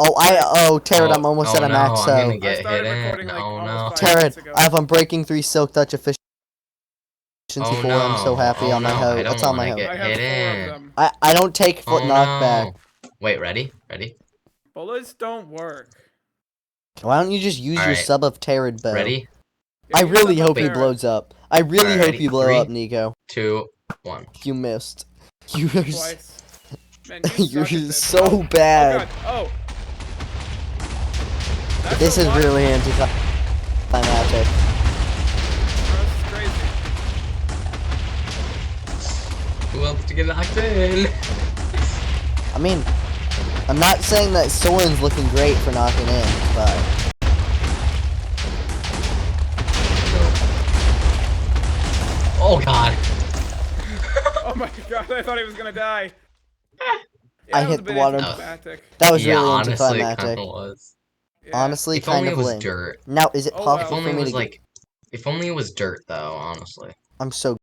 Oh, Tarot, I'm almost at a max, I'm so. gonna I get started hit recording in. like Oh no. almost 5 minutes Tarot, ago. I'm breaking 3 silk touch efficiency Oh 4. I'm so no. happy Oh on my no. hoe. I don't That's on my wanna hoe. get I have hit 4 of in. them. I don't take foot Oh knockback. no. Wait, ready? Ready? Bullets don't work. Why don't you just use your Alright. sub of Tarot bow? Ready? Yeah, I use really some of hope he Barrett. blows up. I really Alright, hope ready? you blow 3, up, Nico. 2, 1. You missed. You are Twice. Man, you you're suck at this. so Oh, bad. Oh god. Oh. That's This a is lot of- really anticlimactic. Oh, this is crazy. Who else to get knocked in? I mean, I'm not saying that Soren's looking great for knocking in, but Oh god. Oh my god, I thought he was gonna die. Yeah, I that was hit a the bit water. anticlimactic. That was Yeah, really honestly, it anticlimactic. kinda was. Yeah. Honestly, If kind only of it was lame. dirt. Now, is it Oh, possible If only for it me was to get? like, if only it was dirt though, honestly. I'm so